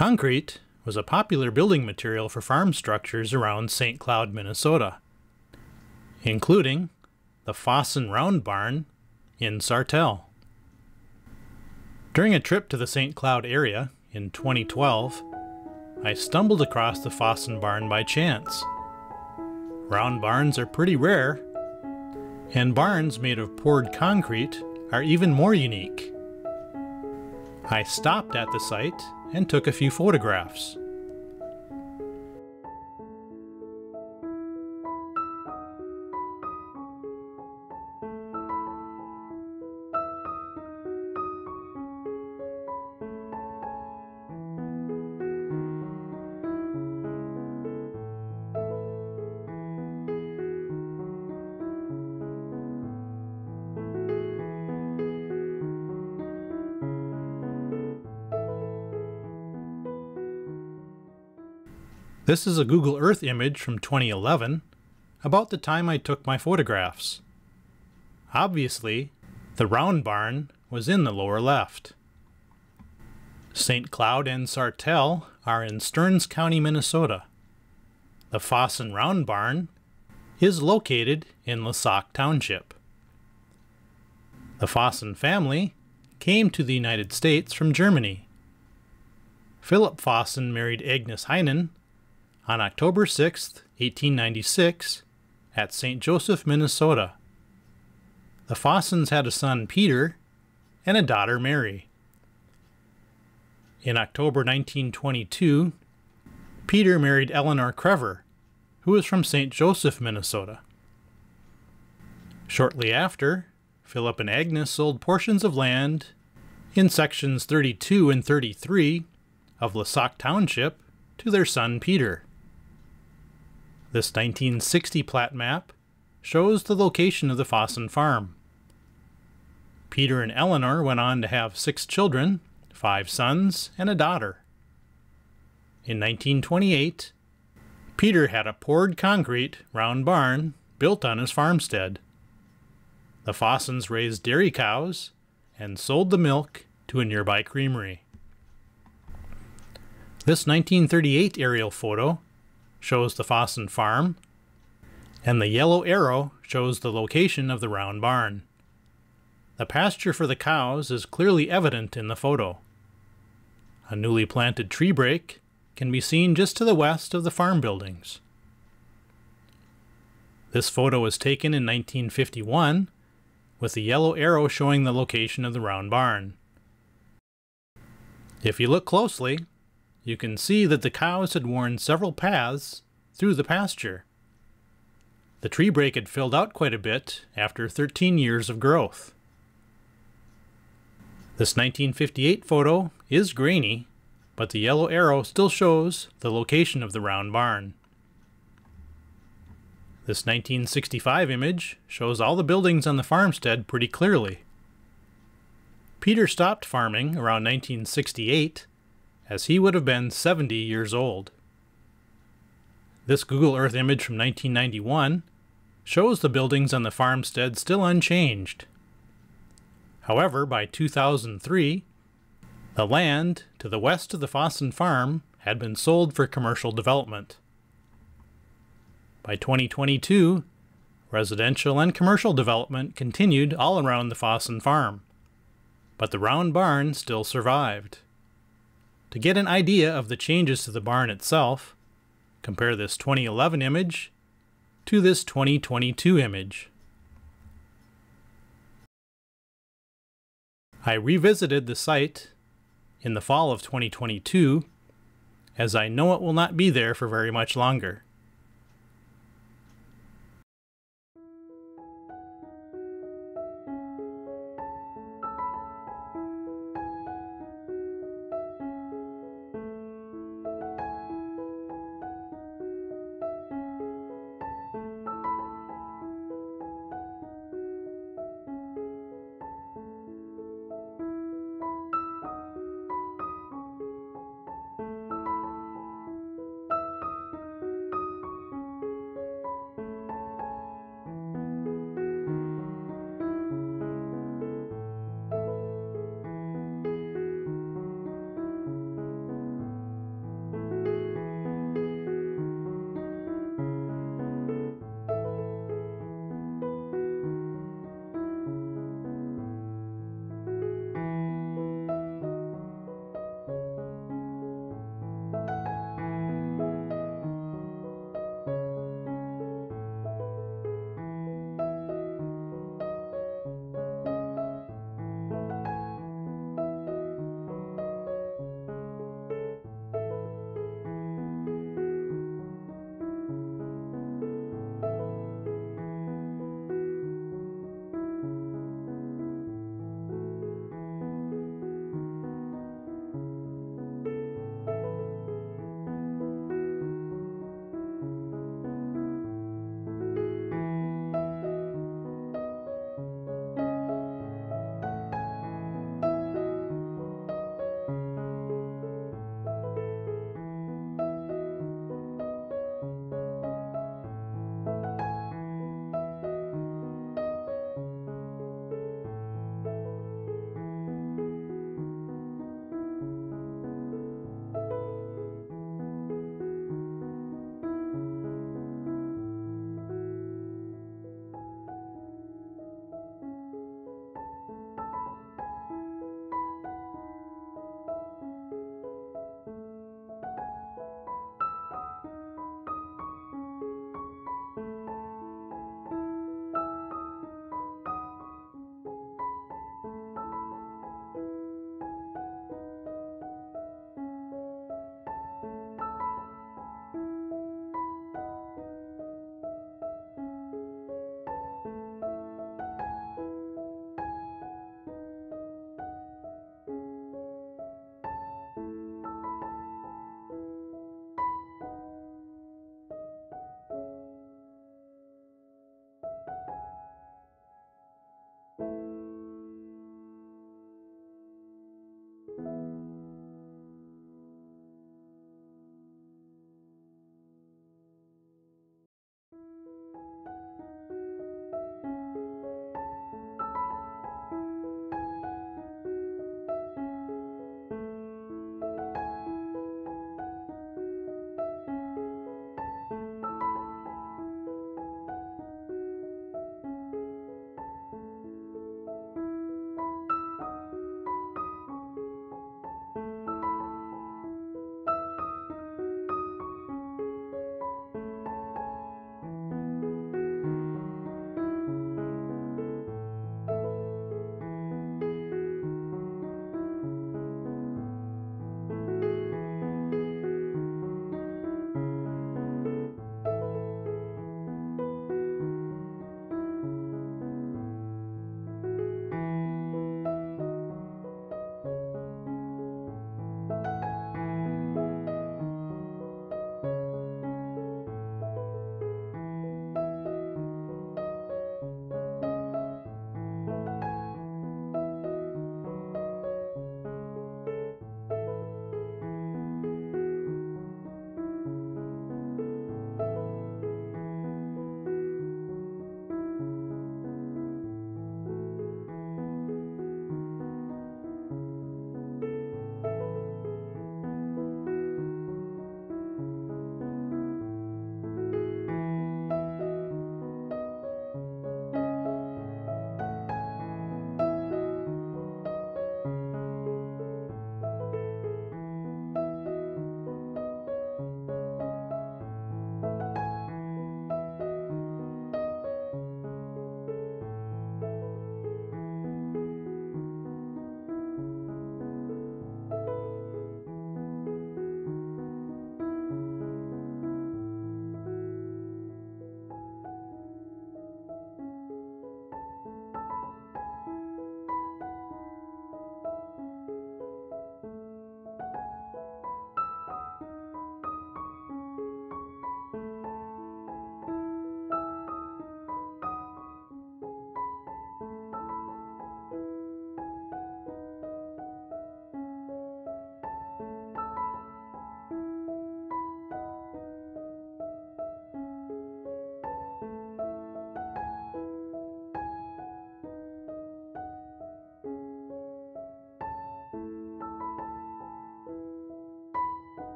Concrete was a popular building material for farm structures around St. Cloud, Minnesota, including the Fasen Round Barn in Sartell. During a trip to the St. Cloud area in 2012, I stumbled across the Fasen Barn by chance. Round barns are pretty rare, and barns made of poured concrete are even more unique. I stopped at the site and took a few photographs. This is a Google Earth image from 2011, about the time I took my photographs. Obviously, the round barn was in the lower left. St. Cloud and Sartell are in Stearns County, Minnesota. The Fasen Round Barn is located in Lesac Township. The Fasen family came to the United States from Germany. Philip Fasen married Agnes Heinen on October 6, 1896, at St. Joseph, Minnesota. The Fasens had a son, Peter, and a daughter, Mary. In October 1922, Peter married Eleanor Crever, who was from St. Joseph, Minnesota. Shortly after, Philip and Agnes sold portions of land in sections 32 and 33 of Lesac Township to their son, Peter. This 1960 plat map shows the location of the Fasen farm. Peter and Eleanor went on to have 6 children, 5 sons, and a daughter. In 1928, Peter had a poured concrete round barn built on his farmstead. The Fasens raised dairy cows and sold the milk to a nearby creamery. This 1938 aerial photo shows the Fasen farm, and the yellow arrow shows the location of the round barn. The pasture for the cows is clearly evident in the photo. A newly planted tree break can be seen just to the west of the farm buildings. This photo was taken in 1951, with the yellow arrow showing the location of the round barn. If you look closely, you can see that the cows had worn several paths through the pasture. The tree break had filled out quite a bit after 13 years of growth. This 1958 photo is grainy, but the yellow arrow still shows the location of the round barn. This 1965 image shows all the buildings on the farmstead pretty clearly. Peter stopped farming around 1968, as he would have been 70 years old. This Google Earth image from 1991 shows the buildings on the farmstead still unchanged. However, by 2003, the land to the west of the Fasen farm had been sold for commercial development. By 2022, residential and commercial development continued all around the Fasen farm, but the round barn still survived. To get an idea of the changes to the barn itself, compare this 2011 image to this 2022 image. I revisited the site in the fall of 2022, as I know it will not be there for very much longer.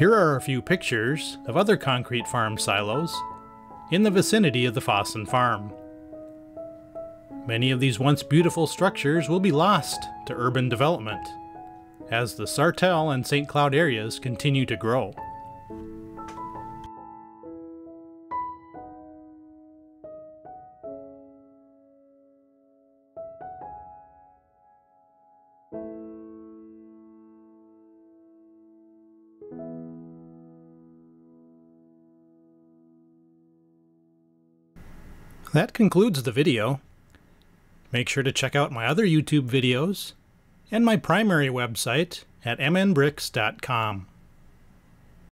Here are a few pictures of other concrete farm silos in the vicinity of the Fasen farm. Many of these once beautiful structures will be lost to urban development as the Sartell and St. Cloud areas continue to grow. That concludes the video. Make sure to check out my other YouTube videos and my primary website at mnbricks.com.